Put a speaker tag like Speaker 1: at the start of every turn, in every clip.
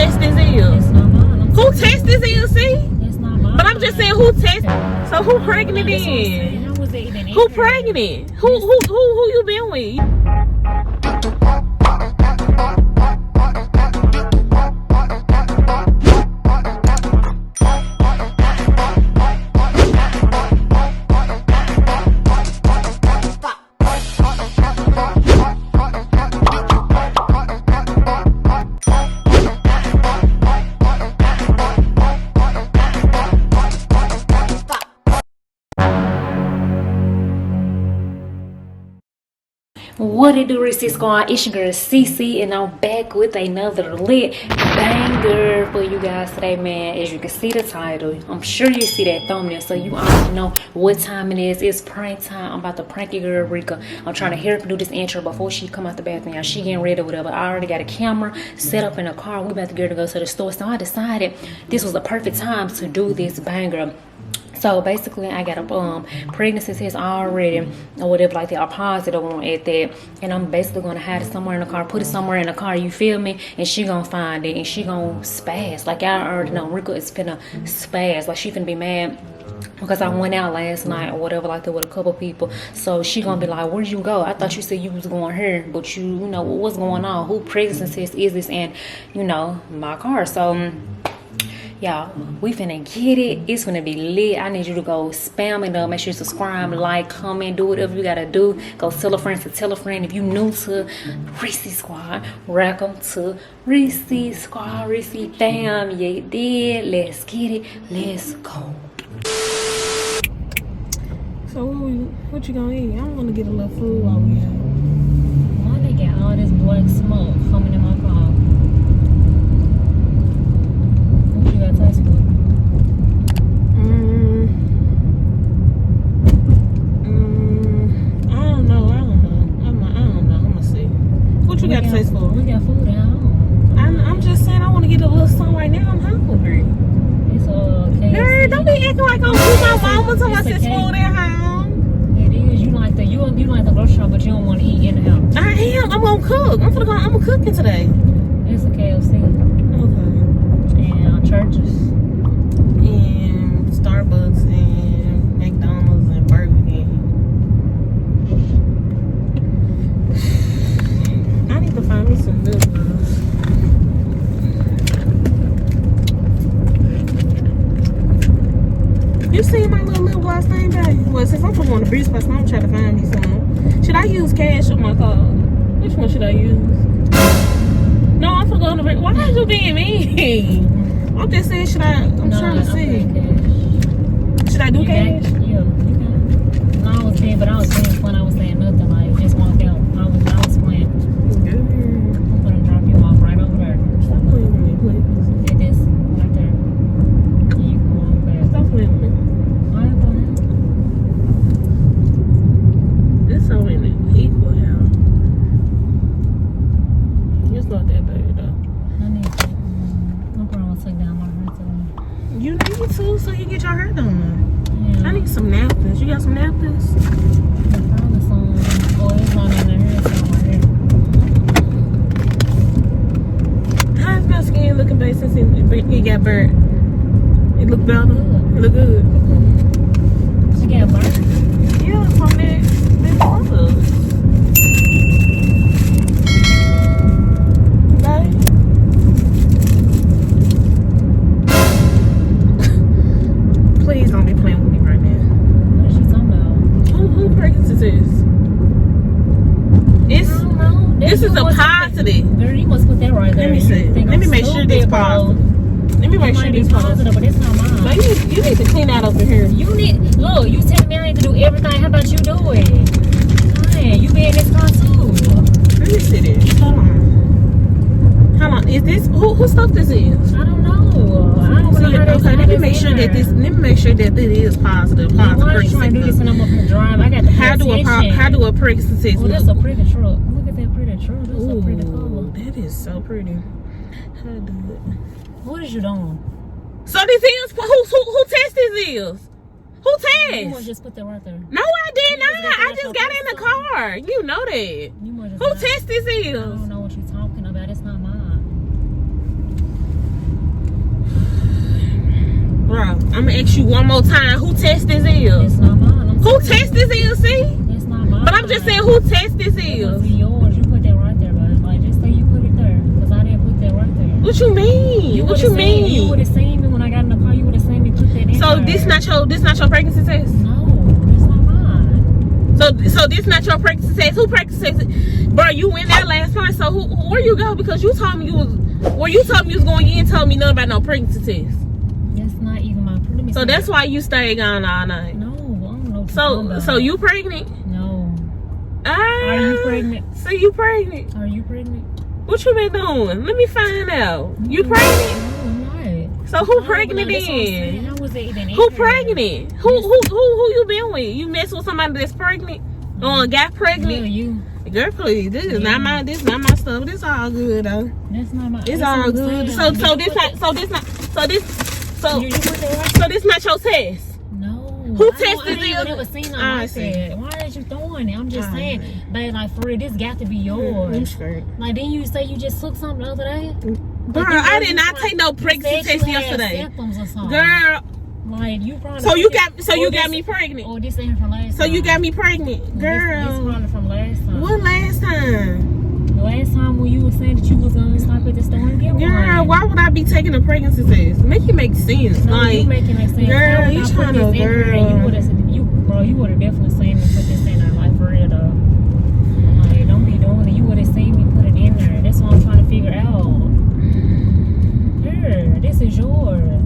Speaker 1: test this is?
Speaker 2: It's not mine.
Speaker 1: Who test this is, see?
Speaker 2: It's not mine.
Speaker 1: But I'm just saying who test. So who pregnant is?
Speaker 2: How was it even
Speaker 1: Who pregnant? Who you been with?
Speaker 2: What it do, Receipt Squad? It's your girl Cece, and I'm back with another lit banger for you guys today, man. As you can see the title, I'm sure you see that thumbnail, so you already know what time it is. It's prank time. I'm about to prank your girl Reka. I'm trying to hear her do this intro before she come out the bathroom. Y'all, she getting ready or whatever. I already got a camera set up in the car. We about to get her to go to the store, so I decided this was the perfect time to do this banger. So basically, I got a pregnancy test already, or whatever, like they are positive on at that, and I'm basically gonna hide it somewhere in the car, put it somewhere in the car. You feel me? And she gonna find it, and she gonna spaz. Like I already know, Reka is finna spaz. Like she finna be mad because I went out last night or whatever like that with a couple people. So she gonna be like, "Where'd you go? I thought you said you was going here, but you know what's going on? Who pregnancy test is this?" And my car. So. Y'all, we finna get it. It's finna be lit. I need you to go spam it up. Make sure you subscribe, like, comment, do whatever you gotta do. Go tell a friend to tell a friend. If you new to Receipt Squad, welcome to Receipt Squad, Receipt fam. You did. Let's get it. Let's go.
Speaker 1: So what you gonna eat? I don't wanna get a little food while we here.
Speaker 2: Why they got all this black smoke coming in my car?
Speaker 1: You got to taste for?
Speaker 2: We got food at home.
Speaker 1: I'm just saying I want to get a little something right now. I'm hungry.
Speaker 2: It's KFC.
Speaker 1: Girl, don't be acting like I'm with my mama talking about this food at home.
Speaker 2: It is. You like the grocery shop, but you don't want to eat in the house.
Speaker 1: I am. I'm gonna cook. I'm cooking today.
Speaker 2: It's a KFC.
Speaker 1: Okay.
Speaker 2: And churches.
Speaker 1: And Starbucks and McDonald's and Burger King. I need to find me some good ones. You see my little lip gloss thing, babe? Well, since I'm from on the beach place, I'm trying to find me some. Should I use cash on my card? Which one should I use? No, I'm gonna go on the beach. Why are you being mean? I'm just saying, I'm trying to see. Should I do cash?
Speaker 2: Yeah, you can. No, I was saying, but I was saying when I was saying nothing, like just walk out. I was playing. I'm gonna drop you off right over there.
Speaker 1: Stop playing with me, please.
Speaker 2: It is right there. And you can walk back.
Speaker 1: Stop playing with me.
Speaker 2: Why you playing?
Speaker 1: It's so equal now. It's not that bad though.
Speaker 2: I need to. I'm probably gonna take down my hair today.
Speaker 1: You need to so you get your hair done.
Speaker 2: Yeah.
Speaker 1: I need some napkins. You got some napkins?
Speaker 2: Probably some. Oh, it's not in there. It's somewhere here.
Speaker 1: How's my skin looking, babe, since it got burnt? It look better? It look good?
Speaker 2: She got burnt?
Speaker 1: Yeah, from that clothes. Babe? Please don't be playing with me right now.
Speaker 2: What is she talking about?
Speaker 1: Who pregnant is this? This is a positive.
Speaker 2: Girl, you must put that right there.
Speaker 1: Let me see. Let me make sure this positive. Let me make sure this
Speaker 2: positive, but it's not mine.
Speaker 1: But you need to clean out over here.
Speaker 2: Look, you telling me I need to do everything. How about you do it? Man, you be in this car too.
Speaker 1: Let me see this. Hold on. Is this who stuff this is?
Speaker 2: I don't know. I don't see it.
Speaker 1: Okay, let me make sure that it is positive.
Speaker 2: Why are you trying to do this and I'm up here driving? I got the
Speaker 1: how do a pregnancy test
Speaker 2: look? That's a pretty truck. Look at that pretty truck. That's a pretty color.
Speaker 1: That is so pretty. How to do it?
Speaker 2: What is you doing?
Speaker 1: So this is who test this is? Who test?
Speaker 2: You must just put that right there.
Speaker 1: No, I did not. I just got in the car. You know that. Who test this is?
Speaker 2: I don't know what you're talking about. It's not mine.
Speaker 1: I'm gonna ask you one more time. Who test this is?
Speaker 2: It's not mine.
Speaker 1: Who test this is? See?
Speaker 2: It's not mine.
Speaker 1: But I'm just saying, who test this
Speaker 2: It's
Speaker 1: is?
Speaker 2: yours. You put that right there, but like just say you put it there, cause I didn't put that right there.
Speaker 1: What you mean? What you mean?
Speaker 2: You would have seen me when I got in the car. You would have seen me put that in.
Speaker 1: So
Speaker 2: there.
Speaker 1: this not your pregnancy test?
Speaker 2: No, it's not mine.
Speaker 1: So this not your pregnancy test? Who pregnancy test? Bro, you went there last night. So where you go? Because you told me you was going. You ain't told me nothing about no pregnancy test.
Speaker 2: That's not even my pregnancy.
Speaker 1: So that's why you stayed gone all night.
Speaker 2: No, I don't know. What you're talking about.
Speaker 1: So you pregnant?
Speaker 2: No. Are you pregnant?
Speaker 1: So you pregnant?
Speaker 2: Are you pregnant?
Speaker 1: What you been doing? Let me find out. You pregnant?
Speaker 2: No, I'm not.
Speaker 1: So who pregnant then?
Speaker 2: How was it even
Speaker 1: Who pregnant? Who you been with? You mess with somebody that's pregnant? Got pregnant?
Speaker 2: Yeah, you.
Speaker 1: Girl, please. This is not my stuff. This all good though.
Speaker 2: That's not my.
Speaker 1: It's all good. So this not your test.
Speaker 2: No.
Speaker 1: Who tested
Speaker 2: I ain't never seen nothing like that. Why is you throwing it? I'm just saying, babe, like for real, this got to be yours.
Speaker 1: I'm straight.
Speaker 2: Like then you say you just took something the other day?
Speaker 1: Girl, I did not take no pregnancy test yesterday.
Speaker 2: Symptoms or something.
Speaker 1: Girl.
Speaker 2: Like you probably.
Speaker 1: So you got me pregnant.
Speaker 2: Oh, this ain't from last time.
Speaker 1: So you got me pregnant, girl.
Speaker 2: This probably from last time.
Speaker 1: What last time?
Speaker 2: Last time when you were saying that you was gonna stop at the store and get one.
Speaker 1: Girl, why would I be taking a pregnancy test? Make it make sense.
Speaker 2: No,
Speaker 1: like,
Speaker 2: you making it sense.
Speaker 1: Girl, you trying to, girl.
Speaker 2: You would have definitely seen me put this in there, like for real though. Like, don't be doing it. You would have seen me put it in there. That's what I'm trying to figure out. Girl, this is yours.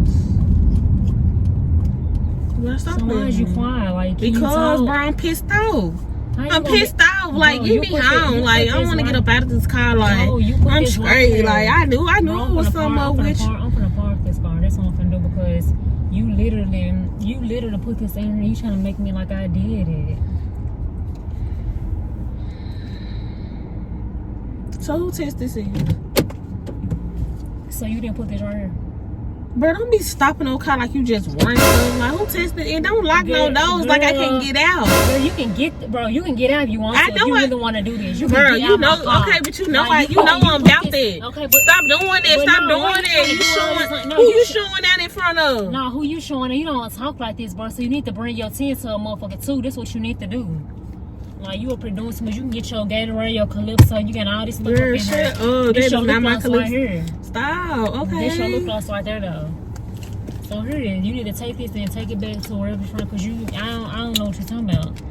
Speaker 2: So why is you quiet? Like,
Speaker 1: because bro, I'm pissed off. I'm pissed off. Like, get me home. Like, I don't want to get up out of this car. Like, I'm straight. Like, I knew it was something up with you.
Speaker 2: I'm finna park this car. That's what I'm finna do because you literally put this in here. You trying to make me like I did it.
Speaker 1: So who tested this in?
Speaker 2: So you didn't put this right here?
Speaker 1: Bro, don't be stopping no car like you just run something. Like, who tested it? Don't lock no doors like I can't get out.
Speaker 2: Girl, you can get out if you want to. If you really want to do this.
Speaker 1: Girl, you know, okay, but you know I'm about that.
Speaker 2: Okay, but
Speaker 1: stop doing that. Stop doing that. Who you showing out in front of?
Speaker 2: No, who you showing? You don't talk like this, bro. So you need to bring your team to a motherfucker too. That's what you need to do. Like, you a producer, you can get your Gatorade, your Calypso, you got all this stuff up in here.
Speaker 1: Oh,
Speaker 2: this
Speaker 1: your
Speaker 2: not
Speaker 1: my
Speaker 2: Calypso right here.
Speaker 1: Stop, okay.
Speaker 2: This your lip gloss right there, though. So here, you need to take this and take it back to wherever it's from, because I don't know what you're talking about.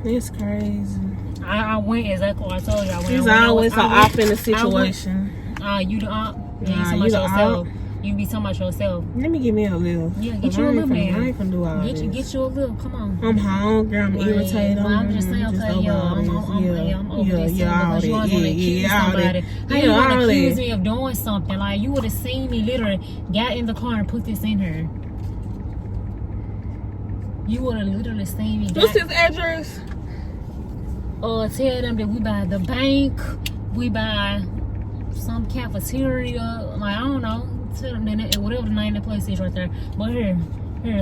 Speaker 1: It's crazy.
Speaker 2: I went exactly what I told you.
Speaker 1: It's always an op in the situation.
Speaker 2: You the op? Yeah, you the op. You be talking about yourself.
Speaker 1: Let me give me a little.
Speaker 2: Yeah, get you a little, man.
Speaker 1: I ain't gonna do all this.
Speaker 2: Get you a little. Come on.
Speaker 1: I'm hungry. I'm irritated.
Speaker 2: I'm just saying, okay, I'm over this.
Speaker 1: Yeah,
Speaker 2: you always want to accuse somebody. How you want to accuse me of doing something? Like, you would have seen me literally got in the car and put this in her. You would have literally seen me.
Speaker 1: What's his address?
Speaker 2: Tell them that we buy the bank. We buy some cafeteria. Like, I don't know. Tell them that whatever the name of the place is right there. But here,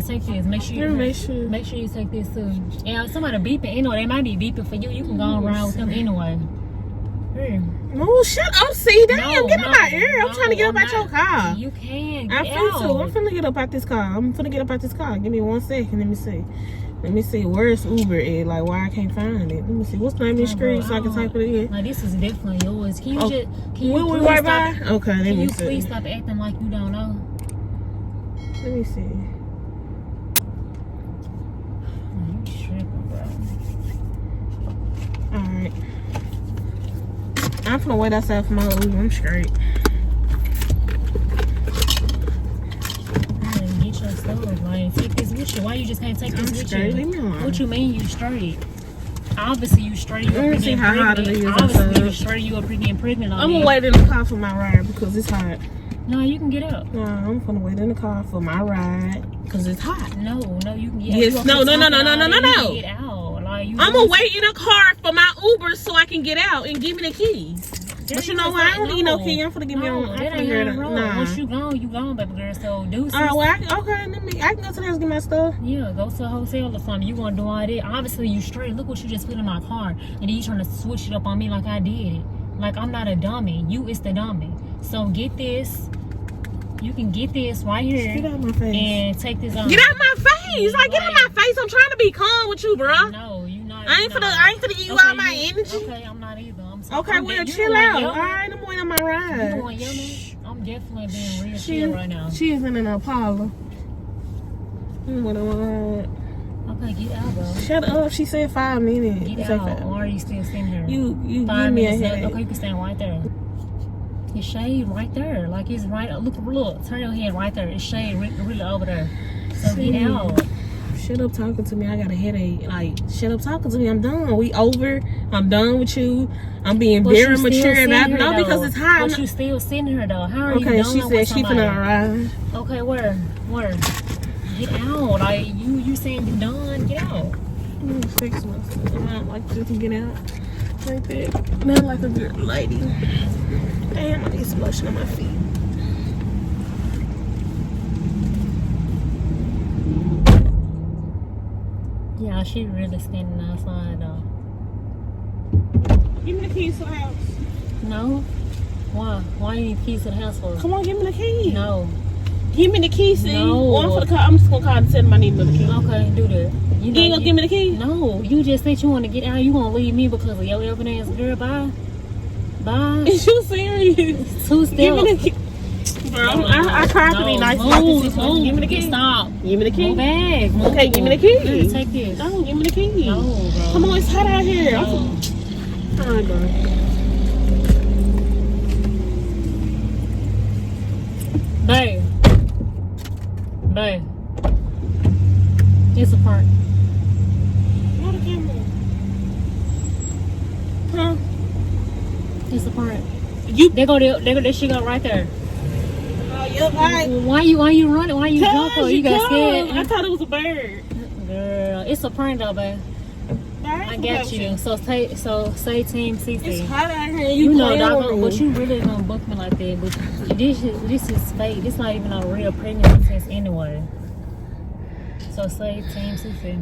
Speaker 2: take this. Make sure you take this too. Yeah, somebody beeping. You know, they might be beeping for you. You can go around with them anyway. Here.
Speaker 1: Oh, shut up, see? Damn, get out my ear. I'm trying to get up out your car.
Speaker 2: You can.
Speaker 1: I'm finna get up out this car. Give me 1 second. Let me see. Where's Uber at? Like, why I can't find it? Let me see. What's the name of the screen so I can type it in?
Speaker 2: Like, this is definitely yours. Can you
Speaker 1: we right by? Okay, let me see.
Speaker 2: Can you please stop acting like you don't know?
Speaker 1: Let me see.
Speaker 2: You tripping, bro.
Speaker 1: Alright. I'm finna wait outside for my Uber. I'm straight.
Speaker 2: Get your stuff. Like, take this with you. Why you just can't take this with you?
Speaker 1: Leave me alone.
Speaker 2: What you mean you straight? Obviously you straight.
Speaker 1: Let me see how hot it is.
Speaker 2: Obviously you straight. You are pretty pregnant.
Speaker 1: I'm gonna wait in the car for my ride because it's hot.
Speaker 2: No, you can get up.
Speaker 1: No, I'm gonna wait in the car for my ride because it's hot.
Speaker 2: No, you can get
Speaker 1: yes,
Speaker 2: out.
Speaker 1: No.
Speaker 2: Get out. Like,
Speaker 1: I'm gonna wait in a car for my Uber so I can get out and give me the keys. But you know what? I don't need no key. I'm finna give me a
Speaker 2: that ain't wrong. Once you gone, baby girl. So do something.
Speaker 1: Alright, well, I can go to the house and get my stuff.
Speaker 2: Yeah, go to a hotel or something. You wanna do all that? Obviously, you straight. Look what you just put in my car, and then you trying to switch it up on me like I did. Like, I'm not a dummy. You is the dummy. So get this. You can get this right here.
Speaker 1: Get out my face.
Speaker 2: And take this on.
Speaker 1: Get out my face. Like, get out my face. I'm trying to be calm with you, bro.
Speaker 2: No, you not.
Speaker 1: I ain't finna give you all my energy.
Speaker 2: Okay, I'm not either. I'm sorry.
Speaker 1: Okay, well, chill out. All right, I'm waiting on my ride.
Speaker 2: You don't want yelling? I'm definitely being real chill right now.
Speaker 1: She is in an Apollo. I'm waiting on my ride.
Speaker 2: Okay, get out, bro.
Speaker 1: Shut up. She said 5 minutes.
Speaker 2: Get out. Or are you still sitting here?
Speaker 1: You
Speaker 2: 5
Speaker 1: give me a
Speaker 2: minutes.
Speaker 1: headache.
Speaker 2: Okay, you can stand right there. It's shade right there. Like it's right. Look. Turn your head right there. It's shade really over there. So get out.
Speaker 1: Shut up talking to me. I got a headache. Like, shut up talking to me. I'm done. We over. I'm done with you. I'm being very mature about it. No, because it's hot.
Speaker 2: But you still sitting here though. How are you
Speaker 1: okay,
Speaker 2: done
Speaker 1: she said she finna ride.
Speaker 2: Okay, where? Get out. Like you saying you done? Get out.
Speaker 1: I'm gonna fix myself. I don't like this. Get out. Like that. Not like a good lady. Damn, I need some lotion on my feet.
Speaker 2: Yeah, she really standing outside though.
Speaker 1: Give me the keys to the house.
Speaker 2: No? Why? Why you need the keys to the house for?
Speaker 1: Come on, give me the keys.
Speaker 2: No.
Speaker 1: Give me the keys.
Speaker 2: No.
Speaker 1: I'm just gonna call and tell them I need another key.
Speaker 2: Okay, do that. You
Speaker 1: ain't gonna give me the key?
Speaker 2: No. You just said you want to get out. You gonna leave me because of your evidence, girl? Bye. Bye.
Speaker 1: Is you serious?
Speaker 2: Two steps.
Speaker 1: Give me the key. Bro, I tried to be nice.
Speaker 2: Move.
Speaker 1: Give me the key.
Speaker 2: Stop.
Speaker 1: Give me the key.
Speaker 2: Move back. Move.
Speaker 1: Okay, give me the key.
Speaker 2: Here, take this.
Speaker 1: No, give me the key.
Speaker 2: No, bro.
Speaker 1: Come on, it's hot out here.
Speaker 2: No.
Speaker 1: Alright, bro.
Speaker 2: Babe. It's a prank.
Speaker 1: Where the camera? Huh?
Speaker 2: It's a prank.
Speaker 1: There
Speaker 2: she go right there.
Speaker 1: Oh, yep, alright.
Speaker 2: Why you running? Why you jumping? You got scared.
Speaker 1: I thought it was a bird.
Speaker 2: Girl, it's a prank though, babe. I got you. So say Team Cece.
Speaker 1: It's hot out here.
Speaker 2: You know, dog, but you really gonna book me like that. But this is fake. It's not even a real pregnancy test anyway. So say Team Cece.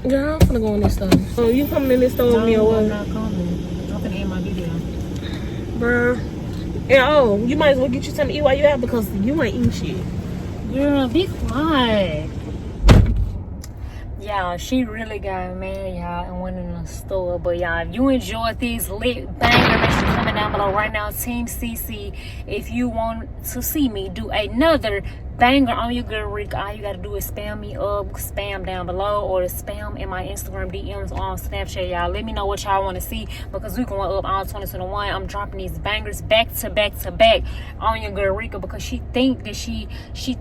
Speaker 1: Girl, I'm finna go in this store. Oh, you coming in this store with me or what?
Speaker 2: I'm not coming. I'm finna end my video.
Speaker 1: Bruh. And you might as well get you something to eat while you out because you ain't eating shit.
Speaker 2: Girl, be quiet. Y'all, she really got mad, y'all, and went in the store. But y'all, if you enjoyed these lit bangers, make sure comment down below right now. Team CC, if you want to see me do another banger on your girl Reka, all you gotta do is spam me up, spam down below, or spam in my Instagram DMs on Snapchat. Y'all let me know what y'all want to see because we going up all 2021. I'm dropping these bangers back to back to back on your girl Reka because she think that she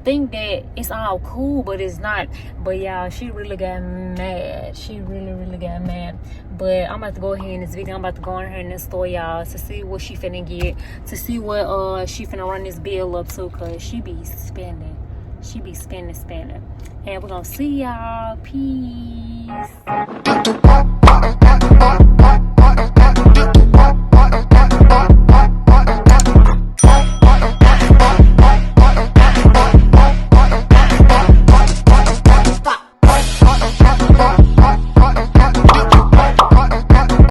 Speaker 2: think that it's all cool, but it's not. But y'all, she really got mad. She really got mad. But I'm about to go ahead in this video. I'm about to go in here in this store, y'all, to see what she finna get, to see what she finna run this bill up to, cause she be spending. She be spending. And we're gonna see y'all. Peace.